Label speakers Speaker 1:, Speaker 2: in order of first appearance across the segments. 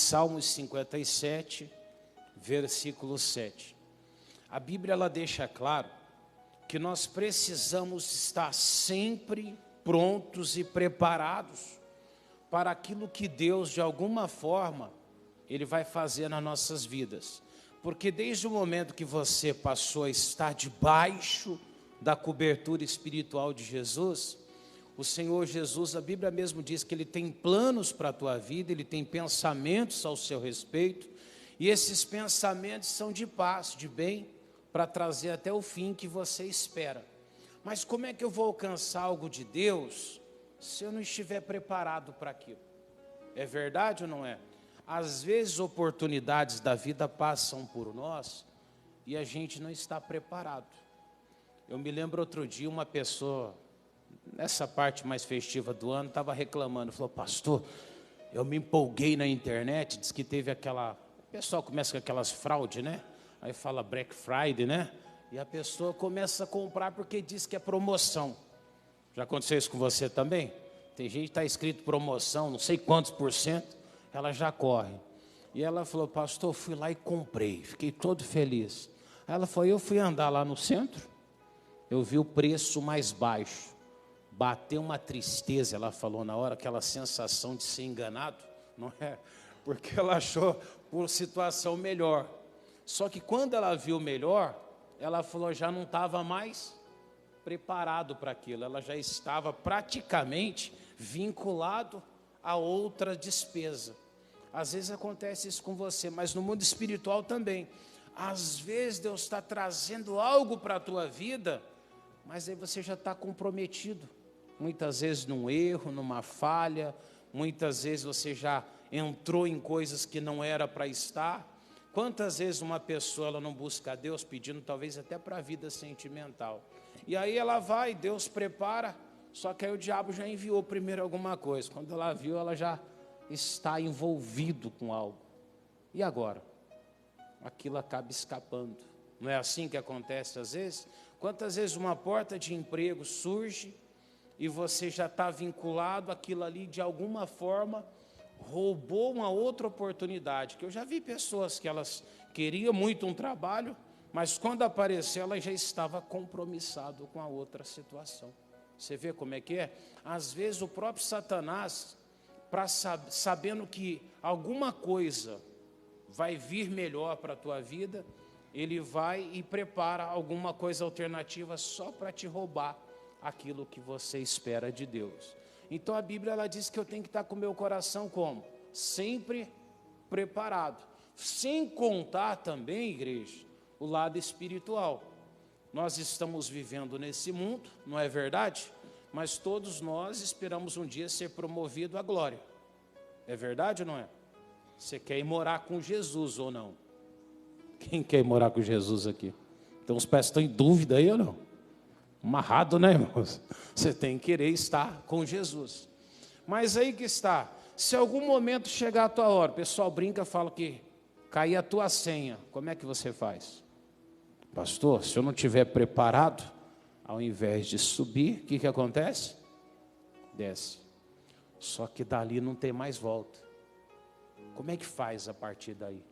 Speaker 1: Salmos 57, versículo 7. A Bíblia ela deixa claro que nós precisamos estar sempre prontos e preparados para aquilo que Deus, de alguma forma, Ele vai fazer nas nossas vidas. Porque desde o momento que você passou a estar debaixo da cobertura espiritual de Jesus, o Senhor Jesus, a Bíblia mesmo diz que Ele tem planos para a tua vida, Ele tem pensamentos ao seu respeito, e esses pensamentos são de paz, de bem, para trazer até o fim que você espera. Mas como é que eu vou alcançar algo de Deus se eu não estiver preparado para aquilo? É verdade ou não é? Às vezes oportunidades da vida passam por nós e a gente não está preparado. Eu me lembro outro dia uma pessoa, nessa parte mais festiva do ano, estava reclamando, falou: pastor, eu me empolguei na internet, diz que teve aquela, o pessoal começa com aquelas fraudes, né? Aí fala Black Friday, né? E a pessoa começa a comprar porque diz que é promoção. Já aconteceu isso com você também? Tem gente que está escrito promoção, não sei quantos %, ela já corre. E ela falou: pastor, fui lá e comprei, fiquei todo feliz. Aí ela falou: eu fui andar lá no centro, eu vi o preço mais baixo. Bateu uma tristeza, ela falou na hora, aquela sensação de ser enganado, não é? Porque ela achou por situação melhor. Só que quando ela viu melhor, ela falou, já não estava mais preparado para aquilo, ela já estava praticamente vinculado a outra despesa. Às vezes acontece isso com você, mas no mundo espiritual também. Às vezes Deus está trazendo algo para a tua vida, mas aí você já está comprometido. Muitas vezes num erro, numa falha, muitas vezes você já entrou em coisas que não era para estar. Quantas vezes uma pessoa ela não busca a Deus pedindo talvez até para a vida sentimental? E aí ela vai, Deus prepara, só que aí o diabo já enviou primeiro alguma coisa. Quando ela viu, ela já está envolvido com algo. E agora? Aquilo acaba escapando. Não é assim que acontece às vezes? Quantas vezes uma porta de emprego surge e você já está vinculado àquilo ali de alguma forma, roubou uma outra oportunidade, que eu já vi pessoas que elas queriam muito um trabalho, mas quando apareceu, ela já estava compromissado com a outra situação. Você vê como é que é? Às vezes o próprio Satanás, sabendo que alguma coisa vai vir melhor para a tua vida, ele vai e prepara alguma coisa alternativa só para te roubar aquilo que você espera de Deus. Então a Bíblia ela diz que eu tenho que estar com o meu coração como? Sempre preparado. Sem contar também, igreja, o lado espiritual. Nós estamos vivendo nesse mundo, não é verdade? Mas todos nós esperamos um dia ser promovido à glória. É verdade ou não é? Você quer ir morar com Jesus ou não? Quem quer ir morar com Jesus aqui? Então os pés estão em dúvida aí ou não? Amarrado, né, irmãos? Você tem que querer estar com Jesus. Mas aí que está. Se algum momento chegar a tua hora, o pessoal brinca, fala que cair a tua senha, como é que você faz? Pastor, se eu não estiver preparado, ao invés de subir, o que acontece? Desce. Só que dali não tem mais volta. Como é que faz a partir daí?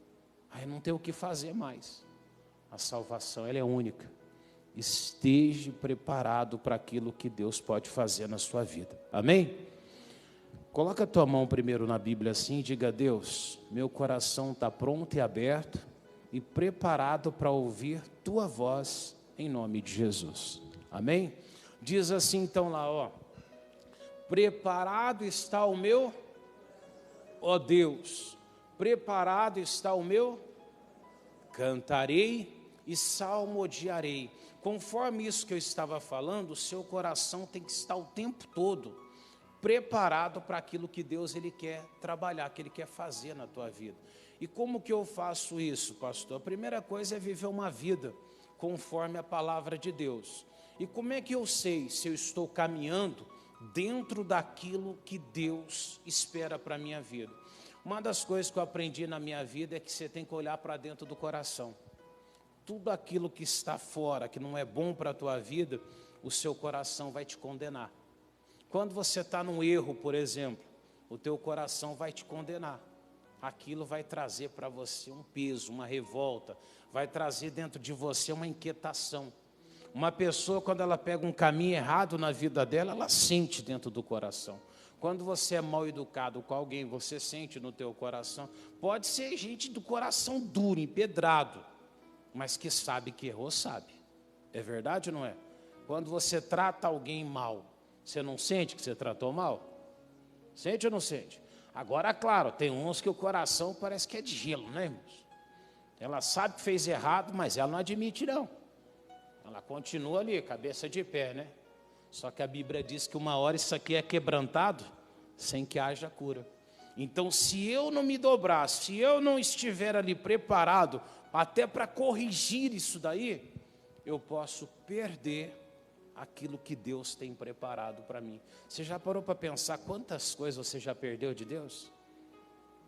Speaker 1: Aí não tem o que fazer mais. A salvação ela é única. Esteja preparado para aquilo que Deus pode fazer na sua vida. Amém? Coloca a tua mão primeiro na Bíblia assim e diga: Deus, meu coração está pronto e aberto e preparado para ouvir tua voz em nome de Jesus. Amém? Diz assim então lá, ó: preparado está o meu, ó Deus, preparado está o meu, cantarei e salmodiarei. Conforme isso que eu estava falando, o seu coração tem que estar o tempo todo preparado para aquilo que Deus ele quer trabalhar, que Ele quer fazer na tua vida. E como que eu faço isso, pastor? A primeira coisa é viver uma vida conforme a palavra de Deus. E como é que eu sei se eu estou caminhando dentro daquilo que Deus espera para a minha vida? Uma das coisas que eu aprendi na minha vida é que você tem que olhar para dentro do coração. Tudo aquilo que está fora, que não é bom para a tua vida, o seu coração vai te condenar. Quando você está num erro, por exemplo, o teu coração vai te condenar. aquilo vai trazer para você um peso, uma revolta, vai trazer dentro de você uma inquietação. Uma pessoa, quando ela pega um caminho errado na vida dela, ela sente dentro do coração. Quando você é mal educado com alguém, você sente no teu coração. Pode ser gente do coração duro, empedrado, mas que sabe que errou, sabe. É verdade ou não é? Quando você trata alguém mal, você não sente que você tratou mal? Sente ou não sente? Agora, claro, tem uns que o coração parece que é de gelo, né, irmãos? Ela sabe que fez errado, mas ela não admite, não. Ela continua ali, cabeça de pé, né? Só que a Bíblia diz que uma hora isso aqui é quebrantado, sem que haja cura. Então, se eu não me dobrar, se eu não estiver ali preparado, até para corrigir isso daí, eu posso perder aquilo que Deus tem preparado para mim. Você já parou para pensar quantas coisas você já perdeu de Deus?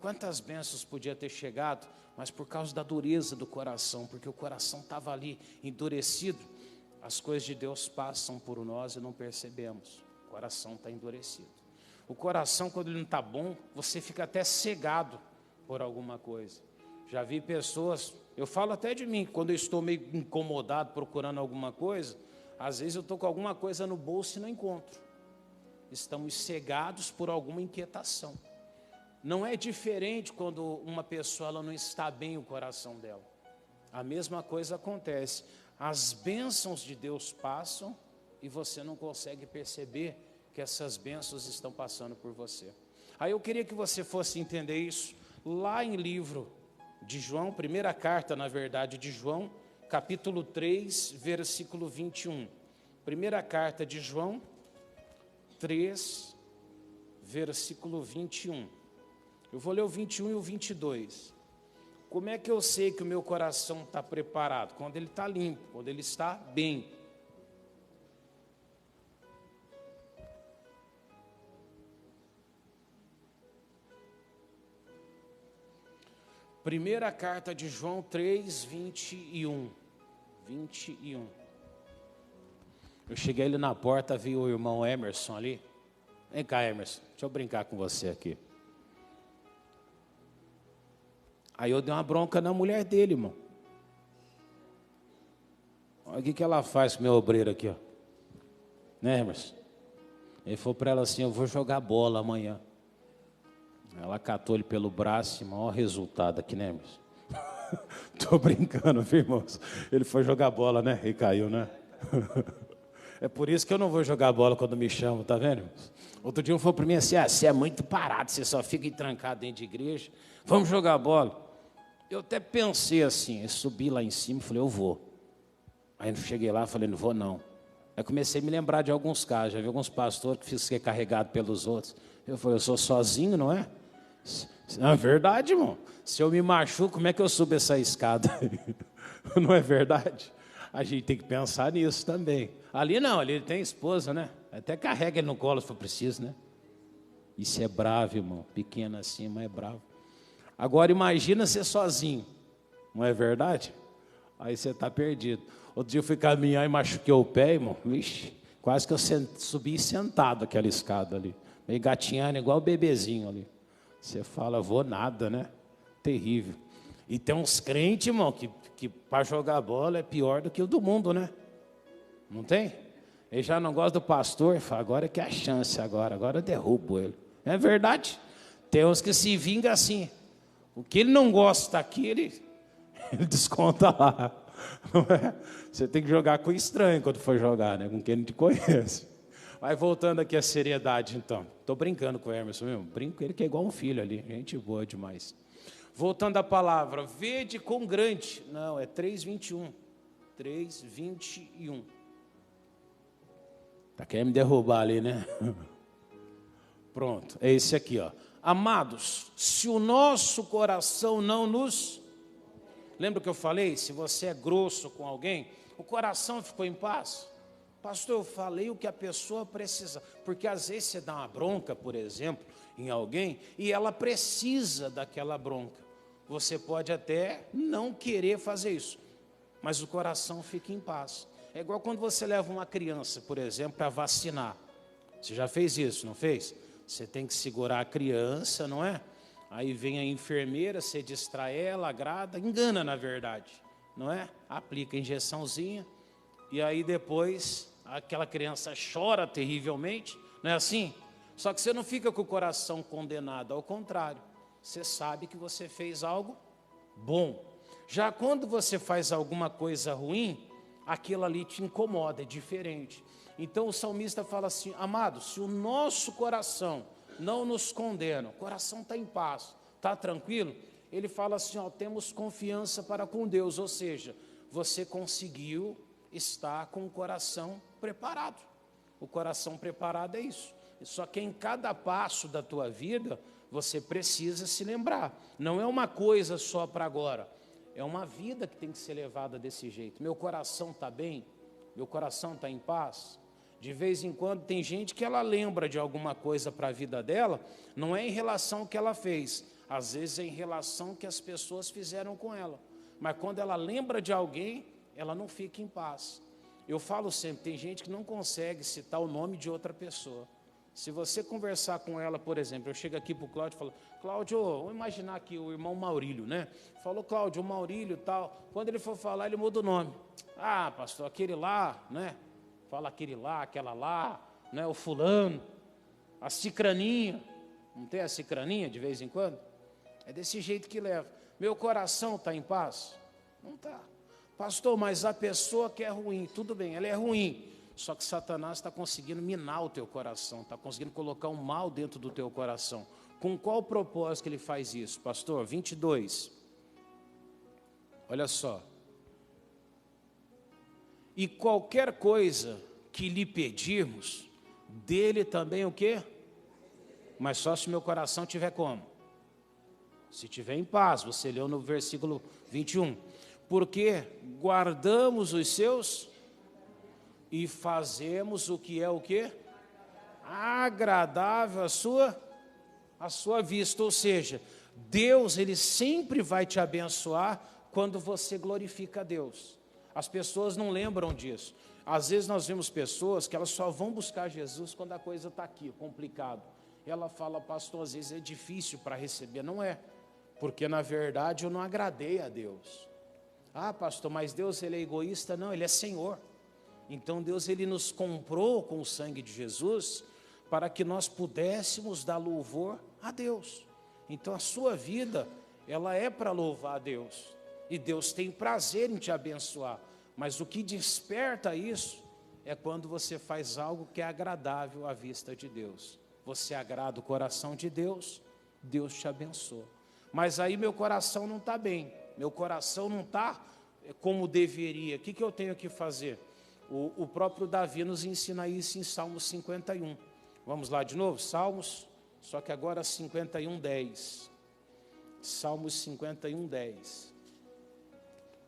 Speaker 1: Quantas bênçãos podia ter chegado, mas por causa da dureza do coração, porque o coração estava ali endurecido, as coisas de Deus passam por nós e não percebemos. O coração está endurecido. O coração, quando ele não está bom, você fica até cegado por alguma coisa. Já vi pessoas, eu falo até de mim, quando eu estou meio incomodado procurando alguma coisa, às vezes eu estou com alguma coisa no bolso e não encontro. Estamos cegados por alguma inquietação. Não é diferente quando uma pessoa ela não está bem o coração dela. A mesma coisa acontece. As bênçãos de Deus passam e você não consegue perceber que essas bênçãos estão passando por você. Aí eu queria que você fosse entender isso lá em livro de João, primeira carta, na verdade, de João, capítulo 3, versículo 21. Primeira carta de João 3, versículo 21. Eu vou ler o 21 e o 22. Como é que eu sei que o meu coração está preparado? Quando ele está limpo, quando ele está bem. Primeira carta de João 3, 21. 21. Eu cheguei ali na porta, vi o irmão Emerson ali. Vem cá, Emerson, deixa eu brincar com você aqui. Aí eu dei uma bronca na mulher dele, irmão. Olha o que ela faz com o meu obreiro aqui, ó. Né, Emerson? Ele falou para ela assim, eu vou jogar bola amanhã. Ela catou ele pelo braço e maior resultado aqui, né, Emerson? Tô brincando, viu, irmãos? Ele foi jogar bola, né? E caiu, né? É por isso que eu não vou jogar bola quando me chamam, tá vendo, irmãos? Outro dia um falou para mim assim, você é muito parado, você só fica trancado dentro de igreja. Vamos jogar bola. Eu até pensei assim, eu subi lá em cima e falei, eu vou. Aí eu cheguei lá e falei, não vou não. Aí comecei a me lembrar de alguns casos, já vi alguns pastores que fiquei carregado pelos outros. Eu falei, eu sou sozinho, não é? Não é verdade, irmão. Se eu me machuco, como é que eu subo essa escada? Não é verdade? A gente tem que pensar nisso também. Ali não, ali ele tem esposa, né? Até carrega ele no colo se for preciso, né? Isso é bravo, irmão. Pequeno assim, mas é bravo. Agora imagina ser sozinho, não é verdade? Aí você está perdido. Outro dia eu fui caminhar e machuquei o pé, irmão. Vixe, quase que eu subi sentado aquela escada ali. Meio gatinhando, igual o bebezinho ali. Você fala, vou nada, né? Terrível. E tem uns crentes, irmão, que para jogar bola é pior do que o do mundo, né? Não tem? Ele já não gosta do pastor, fala, agora que é a chance, agora eu derrubo ele. É verdade. Tem uns que se vingam assim. O que ele não gosta aqui, ele desconta lá. Não é? Você tem que jogar com estranho quando for jogar, né? Com quem não te conhece. Mas voltando aqui à seriedade, então. Estou brincando com o Emerson mesmo. Brinco com ele que é igual um filho ali. Gente boa demais. Voltando à palavra. Vede com grande. Não, é 3:21. 3:21. Está querendo me derrubar ali, né? Pronto. É esse aqui, ó. Amados, se o nosso coração não nos... Lembra que eu falei? Se você é grosso com alguém, o coração ficou em paz. Pastor, eu falei o que a pessoa precisa. Porque às vezes você dá uma bronca, por exemplo, em alguém, e ela precisa daquela bronca. Você pode até não querer fazer isso, mas o coração fica em paz. É igual quando você leva uma criança, por exemplo, para vacinar. Você já fez isso, não fez? Você tem que segurar a criança, não é? Aí vem a enfermeira, você distrai ela, agrada, engana na verdade, não é? Aplica a injeçãozinha, e aí depois aquela criança chora terrivelmente, não é assim? Só que você não fica com o coração condenado, ao contrário, você sabe que você fez algo bom. Já quando você faz alguma coisa ruim, aquilo ali te incomoda, é diferente. Então o salmista fala assim: amado, se o nosso coração não nos condena, o coração está em paz, está tranquilo, ele fala assim, ó, temos confiança para com Deus, ou seja, você conseguiu estar com o coração preparado. O coração preparado é isso. Só que em cada passo da tua vida, você precisa se lembrar, não é uma coisa só para agora, é uma vida que tem que ser levada desse jeito. Meu coração está bem? Meu coração está em paz? De vez em quando tem gente que ela lembra de alguma coisa para a vida dela, não é em relação ao que ela fez, às vezes é em relação ao que as pessoas fizeram com ela. Mas quando ela lembra de alguém, ela não fica em paz. Eu falo sempre, tem gente que não consegue citar o nome de outra pessoa. Se você conversar com ela, por exemplo, eu chego aqui para o Cláudio e falo, Cláudio, vamos imaginar aqui o irmão Maurílio, né? Falou, Cláudio, o Maurílio e tal. Quando ele for falar, ele muda o nome. Ah, pastor, aquele lá, né? Fala aquele lá, aquela lá, né? O fulano, a cicraninha. Não tem a cicraninha de vez em quando? É desse jeito que leva. Meu coração está em paz? Não está. Pastor, mas a pessoa que é ruim, tudo bem, ela é ruim. Só que Satanás está conseguindo minar o teu coração, está conseguindo colocar um mal dentro do teu coração. Com qual propósito que ele faz isso? Pastor, 22. Olha só. E qualquer coisa que lhe pedirmos, dele também o quê? Mas só se meu coração tiver como? Se tiver em paz, você leu no versículo 21. Porque guardamos os seus e fazemos o que é o quê? Agradável à sua vista. Ou seja, Deus, ele sempre vai te abençoar quando você glorifica a Deus. As pessoas não lembram disso. Às vezes nós vemos pessoas que elas só vão buscar Jesus quando a coisa está aqui, complicado. Ela fala, pastor, às vezes é difícil para receber. Não é, porque na verdade eu não agradei a Deus. Ah, pastor, mas Deus ele é egoísta? Não, ele é Senhor. Então Deus ele nos comprou com o sangue de Jesus para que nós pudéssemos dar louvor a Deus. Então a sua vida, ela é para louvar a Deus. E Deus tem prazer em te abençoar. Mas o que desperta isso é quando você faz algo que é agradável à vista de Deus. Você agrada o coração de Deus, Deus te abençoa. Mas aí meu coração não está bem. Meu coração não está como deveria. O que eu tenho que fazer? O próprio Davi nos ensina isso em Salmos 51. Vamos lá de novo? Salmos, só que agora 51:10. Salmos 51:10.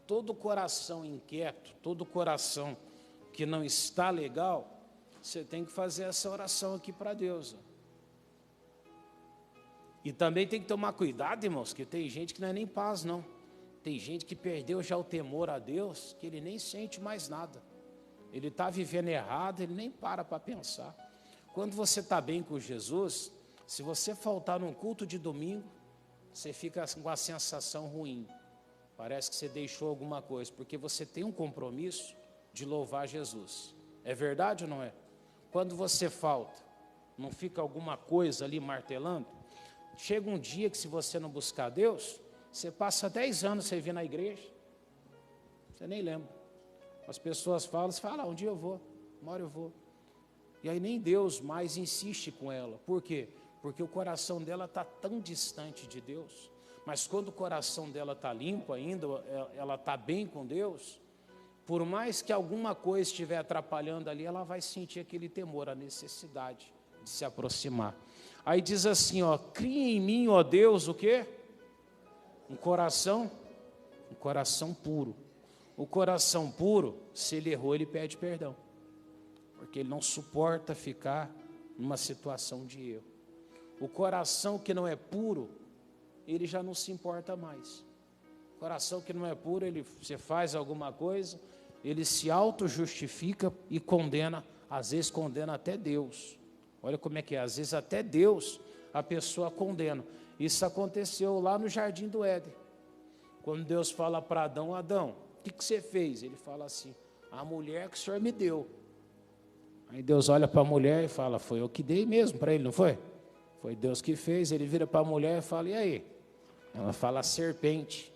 Speaker 1: Todo coração inquieto, todo coração que não está legal, você tem que fazer essa oração aqui para Deus. E também tem que tomar cuidado, irmãos, que tem gente que não é nem paz, não. Tem gente que perdeu já o temor a Deus, que ele nem sente mais nada. Ele está vivendo errado, ele nem para pensar. Quando você está bem com Jesus, se você faltar num culto de domingo, você fica com a sensação ruim. Parece que você deixou alguma coisa, porque você tem um compromisso de louvar Jesus. É verdade ou não é? Quando você falta, não fica alguma coisa ali martelando? Chega um dia que se você não buscar Deus, você passa 10 anos sem vir na igreja, você nem lembra. As pessoas falam, você fala, um dia eu vou, uma hora eu vou. E aí nem Deus mais insiste com ela. Por quê? Porque o coração dela está tão distante de Deus. Mas quando o coração dela está limpo ainda, ela está bem com Deus, por mais que alguma coisa estiver atrapalhando ali, ela vai sentir aquele temor, a necessidade de se aproximar. Aí diz assim, ó, cria em mim, ó Deus, o quê? Um coração puro. O coração puro, se ele errou, ele pede perdão. Porque ele não suporta ficar numa situação de erro. O coração que não é puro, ele já não se importa mais. O coração que não é puro, você faz alguma coisa, ele se auto-justifica e condena, às vezes condena até Deus. Olha como é que é, às vezes até Deus a pessoa condena. Isso aconteceu lá no Jardim do Éden. Quando Deus fala para Adão, Adão, o que você fez? Ele fala assim, a mulher que o Senhor me deu. Aí Deus olha para a mulher e fala, foi eu que dei mesmo para ele, não foi? Foi Deus que fez. Ele vira para a mulher e fala, e aí? Ela fala, a serpente.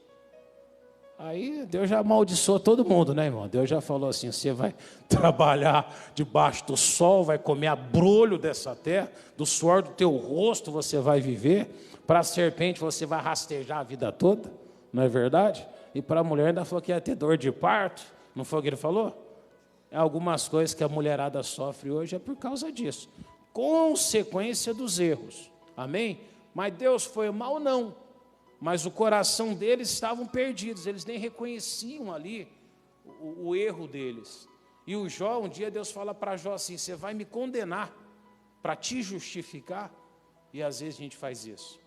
Speaker 1: Aí Deus já amaldiçoou todo mundo, né, irmão? Deus já falou assim, você vai trabalhar debaixo do sol, vai comer abrolho dessa terra, do suor do teu rosto você vai viver, para a serpente você vai rastejar a vida toda, não é verdade? E para a mulher ainda falou que ia ter dor de parto, não foi o que ele falou? Algumas coisas que a mulherada sofre hoje é por causa disso, consequência dos erros, amém? Mas Deus foi mal? Não, mas o coração deles estavam perdidos, eles nem reconheciam ali o erro deles. E o Jó, um dia Deus fala para Jó assim, você vai me condenar para te justificar? E às vezes a gente faz isso,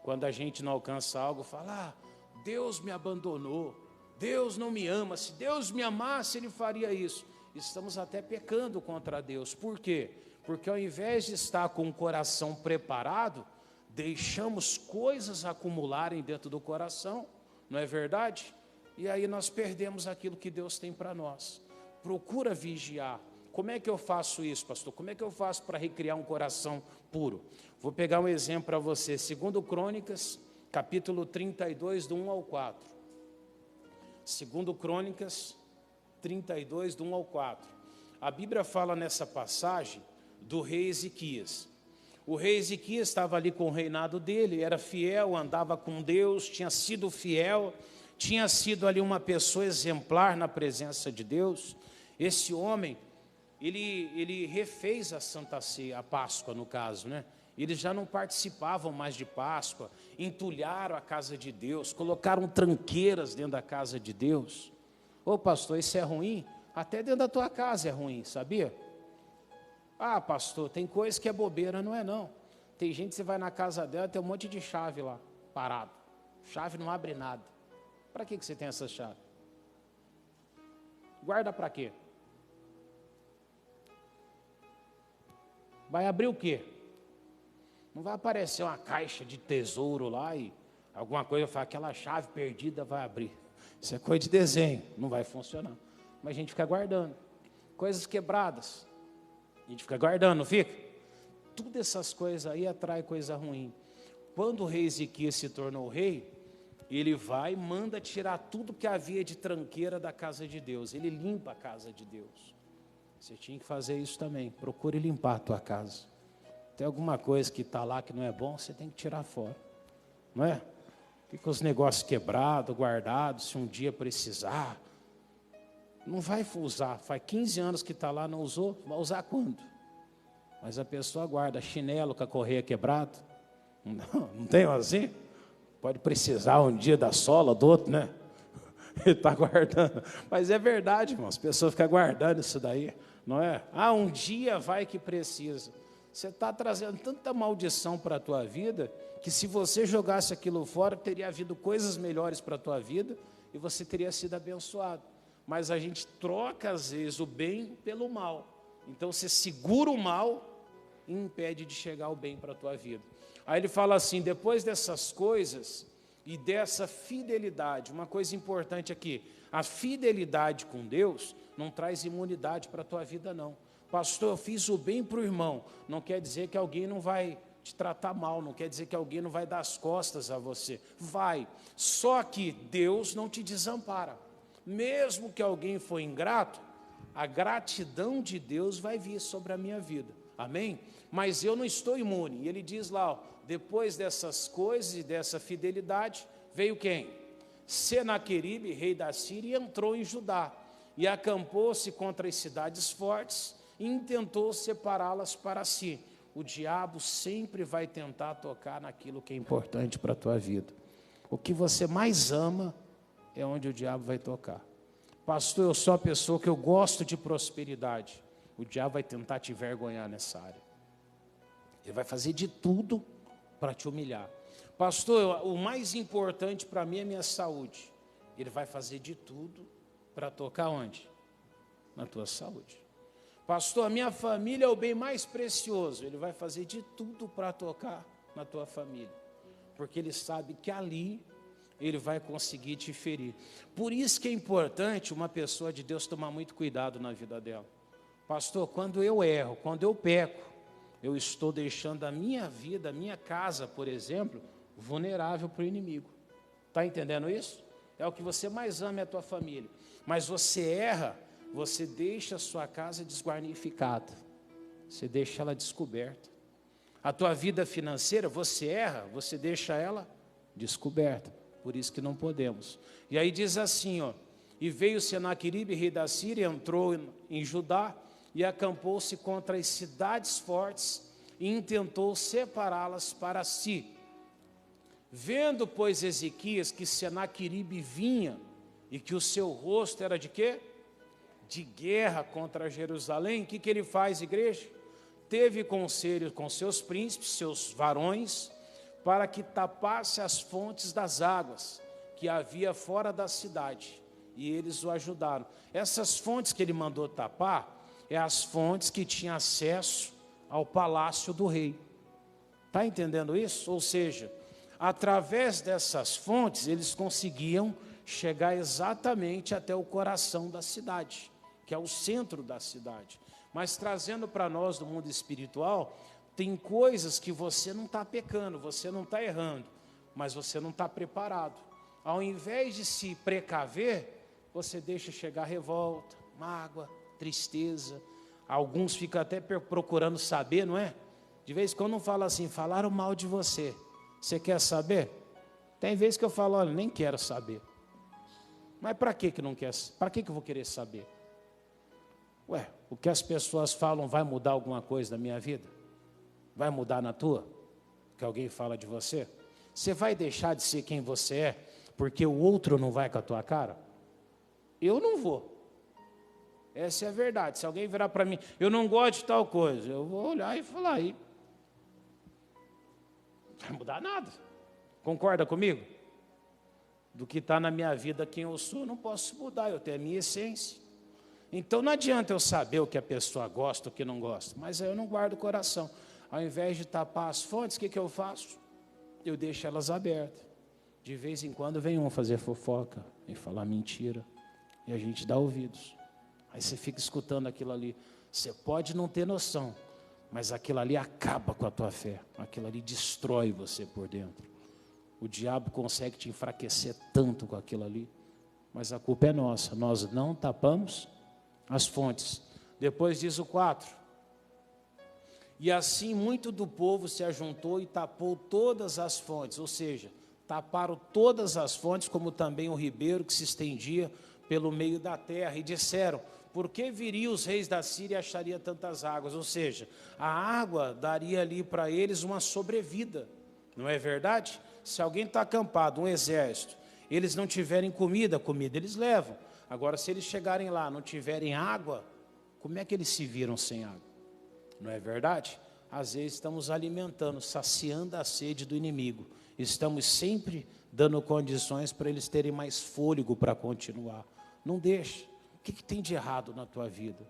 Speaker 1: quando a gente não alcança algo, fala, Deus me abandonou, Deus não me ama, se Deus me amasse Ele faria isso. Estamos até pecando contra Deus, por quê? Porque ao invés de estar com o coração preparado, deixamos coisas acumularem dentro do coração, não é verdade? E aí nós perdemos aquilo que Deus tem para nós. Procura vigiar. Como é que eu faço isso, pastor? Como é que eu faço para recriar um coração puro? Vou pegar um exemplo para você, 2 Crônicas, capítulo 32, do 1 ao 4. 2 Crônicas 32, do 1 ao 4. A Bíblia fala nessa passagem do rei Ezequias. O rei Ezequias estava ali com o reinado dele, era fiel, andava com Deus, tinha sido fiel, tinha sido ali uma pessoa exemplar na presença de Deus. Esse homem, ele refez a Santa Ceia, a Páscoa no caso, né? Eles já não participavam mais de Páscoa, entulharam a casa de Deus, colocaram tranqueiras dentro da casa de Deus. Ô pastor, isso é ruim? Até dentro da tua casa é ruim, sabia? Ah, pastor, tem coisa que é bobeira, não é não. Tem gente que você vai na casa dela, tem um monte de chave lá, parado. Chave não abre nada. Para que você tem essa chave? Guarda para quê? Vai abrir o quê? Não vai aparecer uma caixa de tesouro lá e alguma coisa vai falar, aquela chave perdida vai abrir. Isso é coisa de desenho, não vai funcionar. Mas a gente fica guardando. Coisas quebradas, a gente fica guardando, não fica? Tudo essas coisas aí atrai coisa ruim. Quando o rei Ezequias se tornou rei, ele vai e manda tirar tudo que havia de tranqueira da casa de Deus. Ele limpa a casa de Deus. Você tinha que fazer isso também. Procure limpar a tua casa. Tem alguma coisa que está lá que não é bom, você tem que tirar fora. Não é? Fica os negócios quebrados, guardados, se um dia precisar. Não vai usar. Faz 15 anos que está lá, não usou. Vai usar quando? Mas a pessoa guarda chinelo com a correia quebrada. Não tem assim? Pode precisar um dia da sola do outro, né? Ele está guardando. Mas é verdade, irmão. As pessoas ficam guardando isso daí, não é? Ah, um dia vai que precisa. Você está trazendo tanta maldição para a tua vida, que se você jogasse aquilo fora, teria havido coisas melhores para a tua vida, e você teria sido abençoado. Mas a gente troca, às vezes, o bem pelo mal. Então, você segura o mal e impede de chegar o bem para a tua vida. Aí ele fala assim, depois dessas coisas e dessa fidelidade, uma coisa importante aqui, a fidelidade com Deus não traz imunidade para a tua vida, não. Pastor, eu fiz o bem para o irmão, não quer dizer que alguém não vai te tratar mal, não quer dizer que alguém não vai dar as costas a você. Vai, só que Deus não te desampara. Mesmo que alguém for ingrato, a gratidão de Deus vai vir sobre a minha vida, amém? Mas eu não estou imune, e ele diz lá, ó, depois dessas coisas e dessa fidelidade, veio quem? Senaqueribe, rei da Síria, entrou em Judá, e acampou-se contra as cidades fortes, e intentou separá-las para si. O diabo sempre vai tentar tocar naquilo que é importante para a tua vida. O que você mais ama é onde o diabo vai tocar. Pastor, eu sou a pessoa que eu gosto de prosperidade. O diabo vai tentar te envergonhar nessa área. Ele vai fazer de tudo para te humilhar. Pastor, o mais importante para mim é minha saúde. Ele vai fazer de tudo para tocar onde? Na tua saúde. Pastor, a minha família é o bem mais precioso. Ele vai fazer de tudo para tocar na tua família. porque ele sabe que ali ele vai conseguir te ferir. Por isso que é importante uma pessoa de Deus tomar muito cuidado na vida dela. Pastor, quando eu erro, quando eu peco, eu estou deixando a minha vida, a minha casa, por exemplo, vulnerável para o inimigo. Está entendendo isso? É o que você mais ama, é a tua família. Mas você erra, você deixa a sua casa desguarnificada. Você deixa ela descoberta. A tua vida financeira, você erra, você deixa ela descoberta. Por isso que não podemos. E aí diz assim, ó: e veio Senaqueribe, rei da Síria, entrou em Judá e acampou-se contra as cidades fortes e intentou separá-las para si. Vendo, pois, Ezequias que Senaqueribe vinha e que o seu rosto era de quê? De guerra contra Jerusalém, o que ele faz, igreja? Teve conselho com seus príncipes, seus varões, para que tapasse as fontes das águas que havia fora da cidade, e eles o ajudaram. Essas fontes que ele mandou tapar, é as fontes que tinham acesso ao palácio do rei. Está entendendo isso? Ou seja, através dessas fontes, eles conseguiam chegar exatamente até o coração da cidade, que é o centro da cidade. Mas trazendo para nós do mundo espiritual, tem coisas que você não está pecando, você não está errando, mas você não está preparado. Ao invés de se precaver, você deixa chegar revolta, mágoa, tristeza. Alguns ficam até procurando saber, não é? De vez em quando não fala assim, falaram mal de você. Você quer saber? Tem vezes que eu falo, olha, nem quero saber. Mas para que não quer? Para que eu vou querer saber? Ué, o que as pessoas falam vai mudar alguma coisa na minha vida? Vai mudar na tua? Que alguém fala de você? Você vai deixar de ser quem você é porque o outro não vai com a tua cara? Eu não vou. Essa é a verdade. Se alguém virar para mim, eu não gosto de tal coisa, eu vou olhar e falar aí. Não vai mudar nada. Concorda comigo? Do que está na minha vida, quem eu sou, não posso mudar, eu tenho a minha essência. Então não adianta eu saber o que a pessoa gosta ou o que não gosta, mas aí eu não guardo o coração. Ao invés de tapar as fontes, o que eu faço? Eu deixo elas abertas. De vez em quando vem um fazer fofoca e falar mentira, e a gente dá ouvidos. Aí você fica escutando aquilo ali. Você pode não ter noção, mas aquilo ali acaba com a tua fé. Aquilo ali destrói você por dentro. O diabo consegue te enfraquecer tanto com aquilo ali, mas a culpa é nossa. Nós não tapamos as fontes. Depois diz o 4. E assim muito do povo se ajuntou e tapou todas as fontes, ou seja, taparam todas as fontes, como também o ribeiro que se estendia pelo meio da terra, e disseram, por que viriam os reis da Síria e acharia tantas águas? Ou seja, a água daria ali para eles uma sobrevida, não é verdade? Se alguém está acampado, um exército, eles não tiverem comida eles levam. Agora, se eles chegarem lá, não tiverem água, como é que eles se viram sem água? Não é verdade? Às vezes estamos alimentando, saciando a sede do inimigo. Estamos sempre dando condições para eles terem mais fôlego para continuar. Não deixa. O que tem de errado na tua vida?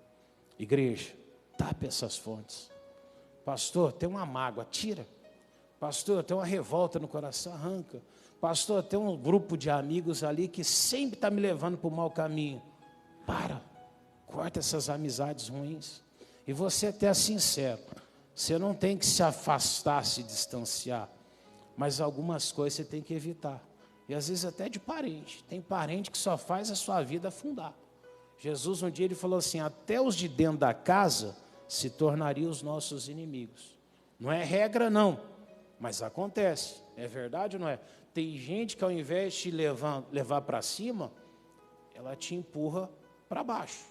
Speaker 1: Igreja, tape essas fontes. Pastor, tem uma mágoa, tira. Pastor, tem uma revolta no coração, arranca. Pastor, tem um grupo de amigos ali que sempre está me levando para o mau caminho. Corta essas amizades ruins. E você até é sincero, você não tem que se afastar, se distanciar, mas algumas coisas você tem que evitar. E às vezes até de parente. Tem parente que só faz a sua vida afundar. Jesus um dia ele falou assim, até os de dentro da casa se tornariam os nossos inimigos. Não é regra não, mas acontece. É verdade ou não é? Tem gente que ao invés de te levar para cima, ela te empurra para baixo.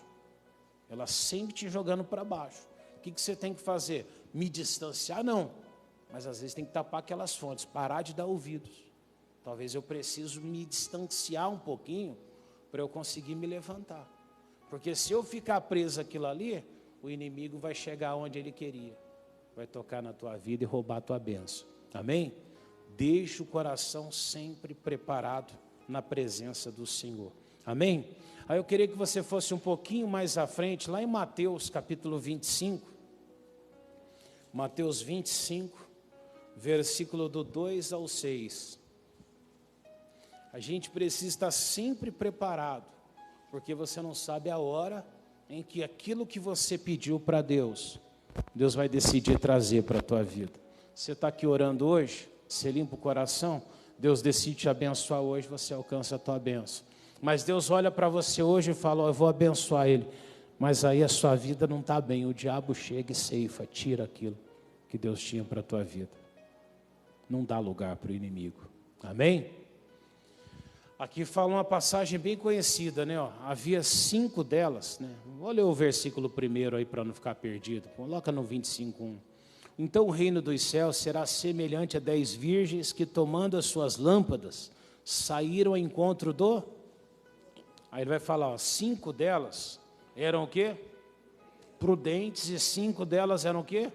Speaker 1: Ela sempre te jogando para baixo. O que você tem que fazer? Me distanciar? Não. Mas às vezes tem que tapar aquelas fontes, parar de dar ouvidos. Talvez eu preciso me distanciar um pouquinho para eu conseguir me levantar. Porque se eu ficar preso aquilo ali, o inimigo vai chegar onde ele queria. Vai tocar na tua vida e roubar a tua bênção. Amém? Deixe o coração sempre preparado na presença do Senhor. Amém? Aí eu queria que você fosse um pouquinho mais à frente, lá em Mateus capítulo 25. Mateus 25, versículo do 2 ao 6. A gente precisa estar sempre preparado, porque você não sabe a hora em que aquilo que você pediu para Deus, Deus vai decidir trazer para a tua vida. Você está aqui orando hoje, você limpa o coração, Deus decide te abençoar hoje, você alcança a tua bênção. Mas Deus olha para você hoje e fala, eu vou abençoar ele. Mas aí a sua vida não está bem, o diabo chega e ceifa, tira aquilo que Deus tinha para a tua vida. Não dá lugar para o inimigo. Amém? Aqui fala uma passagem bem conhecida, né? Ó, havia 5 delas, né? Vou ler o versículo primeiro aí para não ficar perdido. Coloca no 25:1. Então o reino dos céus será semelhante a 10 virgens que, tomando as suas lâmpadas, saíram ao encontro do... Aí ele vai falar, ó, 5 delas eram o quê? Prudentes, e 5 delas eram o quê?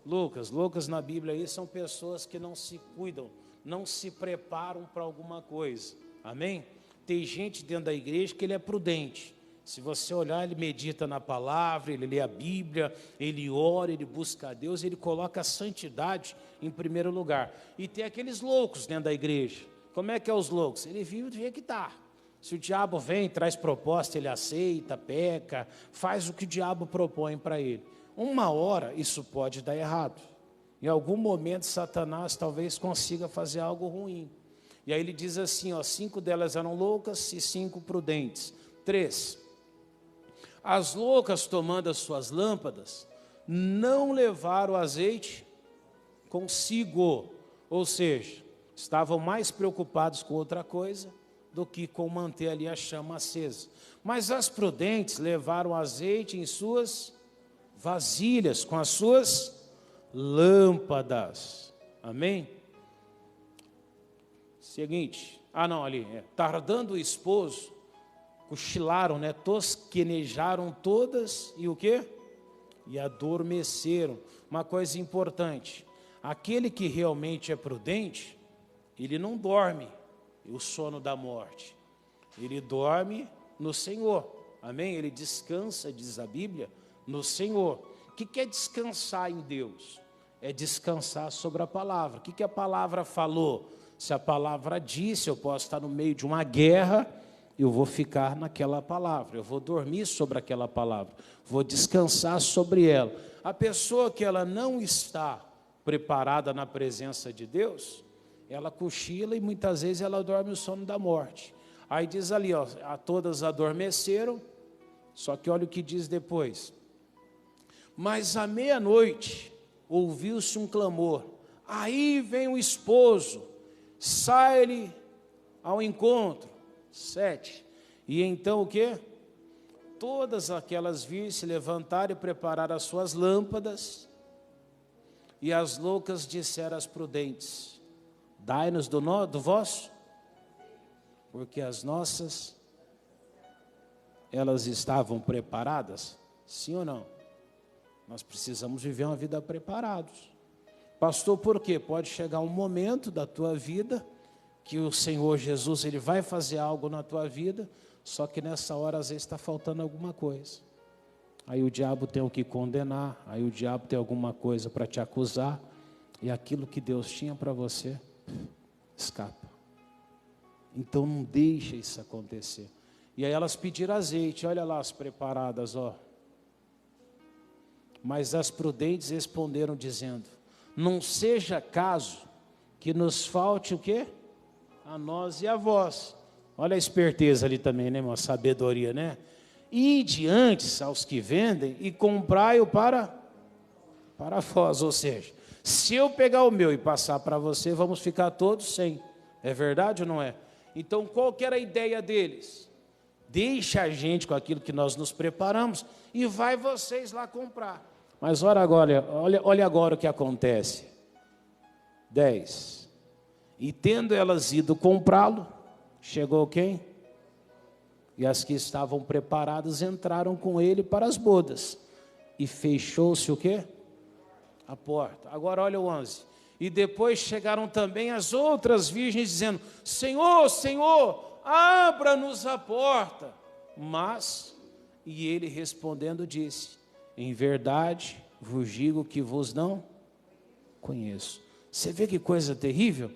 Speaker 1: Loucas. Loucas na Bíblia aí são pessoas que não se cuidam, não se preparam para alguma coisa. Amém? Tem gente dentro da igreja que ele é prudente. Se você olhar, ele medita na palavra, ele lê a Bíblia, ele ora, ele busca a Deus, ele coloca a santidade em primeiro lugar. E tem aqueles loucos dentro da igreja. Como é que é os loucos? Ele vive do jeito que está. Se o diabo vem, traz proposta, ele aceita, peca, faz o que o diabo propõe para ele. Uma hora isso pode dar errado. Em algum momento Satanás talvez consiga fazer algo ruim. E aí ele diz assim, ó, 5 delas eram loucas e 5 prudentes. 3. As loucas, tomando as suas lâmpadas, não levaram azeite consigo. Ou seja, estavam mais preocupados com outra coisa do que com manter ali a chama acesa. Mas as prudentes levaram azeite em suas vasilhas, com as suas lâmpadas. Amém? Seguinte, tardando o esposo, cochilaram, né, tosquenejaram todas e o quê? E adormeceram. Uma coisa importante, aquele que realmente é prudente, ele não dorme o sono da morte, ele dorme no Senhor, amém? Ele descansa, diz a Bíblia, no Senhor. O que é descansar em Deus? É descansar sobre a palavra. O que a palavra falou? Se a palavra disse, eu posso estar no meio de uma guerra, eu vou ficar naquela palavra, eu vou dormir sobre aquela palavra, vou descansar sobre ela. A pessoa que ela não está preparada na presença de Deus, ela cochila e muitas vezes ela dorme o sono da morte. Aí diz ali, ó, a todas adormeceram, só que olha o que diz depois. Mas à meia-noite ouviu-se um clamor, aí vem o esposo, sai-lhe ao encontro. 7. E então o quê? Todas aquelas virgens se levantaram e prepararam as suas lâmpadas, e as loucas disseram às prudentes, dai-nos do vosso, porque as nossas, elas estavam preparadas, sim ou não? Nós precisamos viver uma vida preparados. Pastor, por quê? Pode chegar um momento da tua vida que o Senhor Jesus, ele vai fazer algo na tua vida, só que nessa hora às vezes está faltando alguma coisa. Aí o diabo tem o que condenar, aí o diabo tem alguma coisa para te acusar, e aquilo que Deus tinha para você, escapa. Então não deixa isso acontecer. E aí elas pediram azeite, olha lá as preparadas, ó. Mas as prudentes responderam dizendo, não seja caso que nos falte o quê? A nós e a vós. Olha a esperteza ali também, né, irmão? A sabedoria, né? Ide antes aos que vendem e comprai-o para vós. Ou seja, se eu pegar o meu e passar para você, vamos ficar todos sem. É verdade ou não é? Então, qual que era a ideia deles? Deixa a gente com aquilo que nós nos preparamos e vai vocês lá comprar. Mas olha agora o que acontece. 10. E tendo elas ido comprá-lo, chegou quem? E as que estavam preparadas entraram com ele para as bodas. E fechou-se o quê? A porta. Agora olha o 11. E depois chegaram também as outras virgens dizendo, Senhor, Senhor, abra-nos a porta. Mas, e ele respondendo disse, em verdade vos digo que vos não conheço. Você vê que coisa terrível?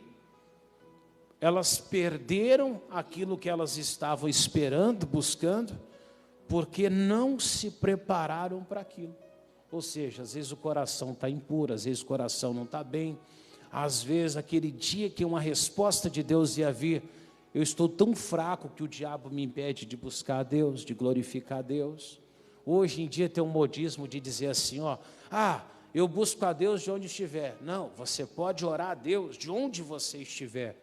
Speaker 1: Elas perderam aquilo que elas estavam esperando, buscando, porque não se prepararam para aquilo. Ou seja, às vezes o coração está impuro, às vezes o coração não está bem, às vezes aquele dia que uma resposta de Deus ia vir, eu estou tão fraco que o diabo me impede de buscar a Deus, de glorificar a Deus. Hoje em dia tem um modismo de dizer assim, eu busco a Deus de onde estiver. Não, você pode orar a Deus de onde você estiver,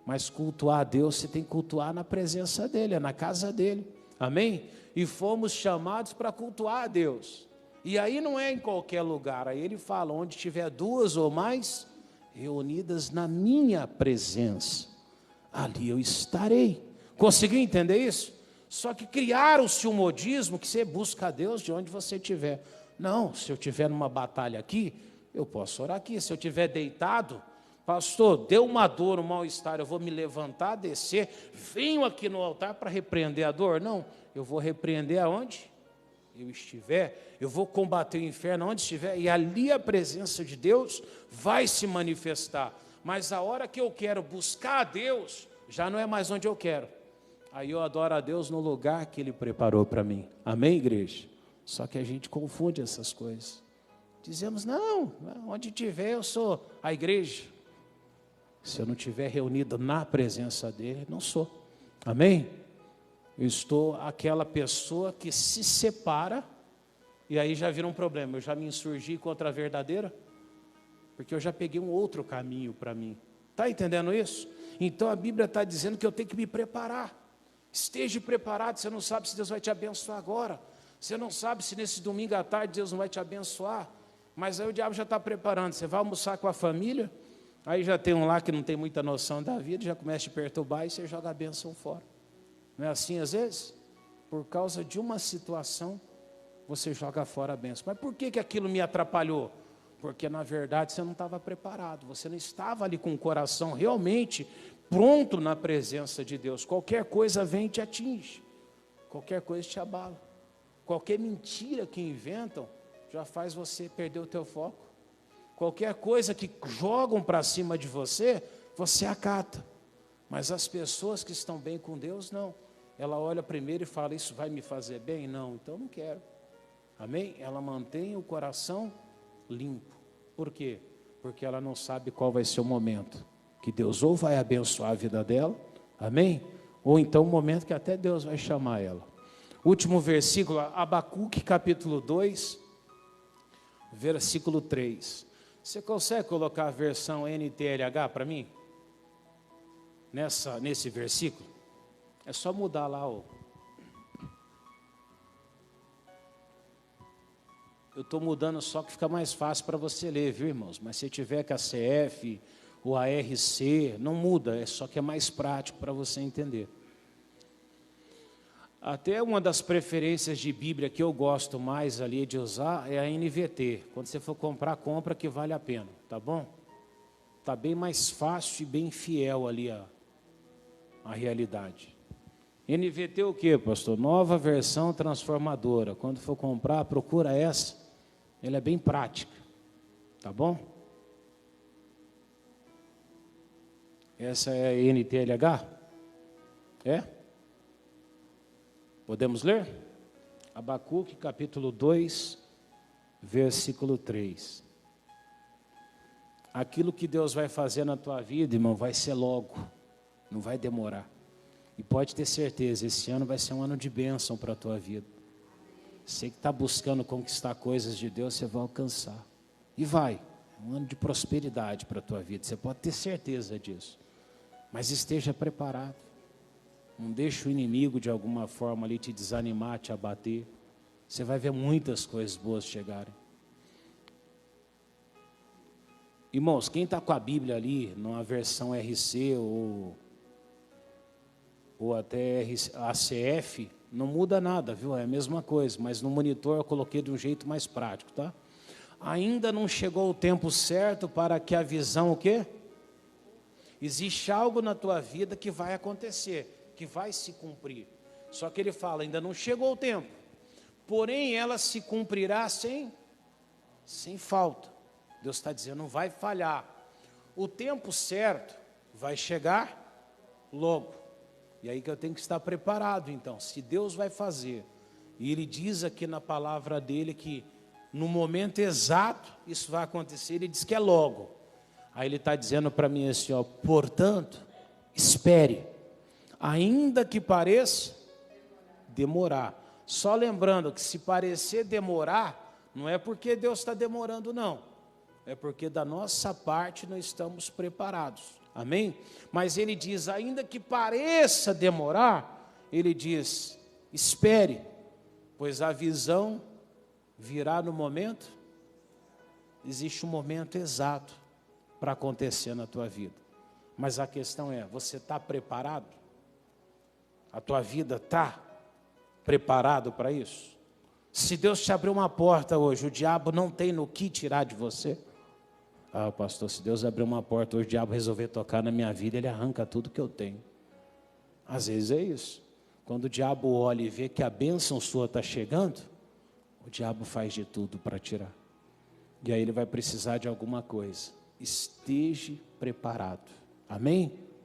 Speaker 1: mas cultuar a Deus, você tem que cultuar na presença dEle, na casa dEle, amém? E fomos chamados para cultuar a Deus, e aí não é em qualquer lugar, aí ele fala, onde tiver duas ou mais reunidas na minha presença, ali eu estarei. Conseguiu entender isso? Só que criaram-se um modismo que você busca a Deus de onde você estiver. Não, se eu estiver numa batalha aqui, eu posso orar aqui. Se eu estiver deitado, pastor, deu uma dor, um mal-estar, eu vou me levantar, descer, venho aqui no altar para repreender a dor? Não, eu vou repreender aonde eu estiver, eu vou combater o inferno onde estiver, e ali a presença de Deus vai se manifestar. Mas a hora que eu quero buscar a Deus, já não é mais onde eu quero. Aí eu adoro a Deus no lugar que Ele preparou para mim. Amém, igreja? Só que a gente confunde essas coisas. Dizemos, não, onde tiver eu sou a igreja. Se eu não estiver reunido na presença dEle, não sou. Amém? Eu estou aquela pessoa que se separa, e aí já vira um problema. Eu já me insurgi contra a verdadeira, porque eu já peguei um outro caminho para mim. Está entendendo isso? Então a Bíblia está dizendo que eu tenho que me preparar. Esteja preparado, você não sabe se Deus vai te abençoar agora. Você não sabe se nesse domingo à tarde Deus não vai te abençoar. Mas aí o diabo já está preparando. Você vai almoçar com a família, aí já tem um lá que não tem muita noção da vida, já começa a te perturbar e você joga a bênção fora. Não é assim às vezes? Por causa de uma situação, você joga fora a bênção. Mas por que aquilo me atrapalhou? Porque na verdade você não estava preparado, você não estava ali com o coração realmente pronto na presença de Deus. Qualquer coisa vem e te atinge, qualquer coisa te abala, qualquer mentira que inventam já faz você perder o teu foco. Qualquer coisa que jogam para cima de você, você acata. Mas as pessoas que estão bem com Deus, não. Ela olha primeiro e fala, isso vai me fazer bem? Não, então não quero. Amém? Ela mantém o coração limpo. Por quê? Porque ela não sabe qual vai ser o momento que Deus ou vai abençoar a vida dela, amém? Ou então o momento que até Deus vai chamar ela. Último versículo, Abacuque capítulo 2, versículo 3. Você consegue colocar a versão NTLH para mim? Nesse versículo? É só mudar lá, ó. Eu estou mudando só que fica mais fácil para você ler, viu, irmãos? Mas se tiver com a CF ou a RC, não muda, é só que é mais prático para você entender. Até uma das preferências de Bíblia que eu gosto mais ali de usar é a NVT. Quando você for comprar, compra que vale a pena, tá bom? Está bem mais fácil e bem fiel ali a realidade. NVT o que, pastor? Nova versão transformadora. Quando for comprar, procura essa. Ela é bem prática, tá bom? Essa é a NTLH? É? Podemos ler? Abacuque capítulo 2, versículo 3. Aquilo que Deus vai fazer na tua vida, irmão, vai ser logo, não vai demorar. E pode ter certeza, esse ano vai ser um ano de bênção para a tua vida. Você que está buscando conquistar coisas de Deus, você vai alcançar. E vai, é um ano de prosperidade para a tua vida, você pode ter certeza disso. Mas esteja preparado. Não deixe o inimigo de alguma forma ali te desanimar, te abater. Você vai ver muitas coisas boas chegarem. Irmãos, quem está com a Bíblia ali, numa versão RC ou até ACF, não muda nada, viu? É a mesma coisa, mas no monitor eu coloquei de um jeito mais prático, tá? Ainda não chegou o tempo certo para que a visão, o quê? Existe algo na tua vida que vai acontecer, que vai se cumprir. Só que ele fala, ainda não chegou o tempo. Porém, ela se cumprirá sem falta. Deus está dizendo, não vai falhar. o tempo certo vai chegar logo. E aí que eu tenho que estar preparado, então. Se Deus vai fazer, e Ele diz aqui na palavra dEle que no momento exato isso vai acontecer, Ele diz que é logo. Aí Ele está dizendo para mim assim, ó, portanto, espere, ainda que pareça demorar. Só lembrando que se parecer demorar, não é porque Deus está demorando, não. É porque da nossa parte nós estamos preparados. Amém? Mas Ele diz, ainda que pareça demorar, Ele diz, espere, pois a visão virá no momento. Existe um momento exato para acontecer na tua vida. Mas a questão é, você está preparado? A tua vida está preparado para isso? Se Deus te abrir uma porta hoje, o diabo não tem no que tirar de você? Ah, pastor, se Deus abrir uma porta hoje, o diabo resolver tocar na minha vida, ele arranca tudo que eu tenho. Às vezes é isso. Quando o diabo olha e vê que a bênção sua está chegando, o diabo faz de tudo para tirar. E aí ele vai precisar de alguma coisa. Esteja preparado. Amém?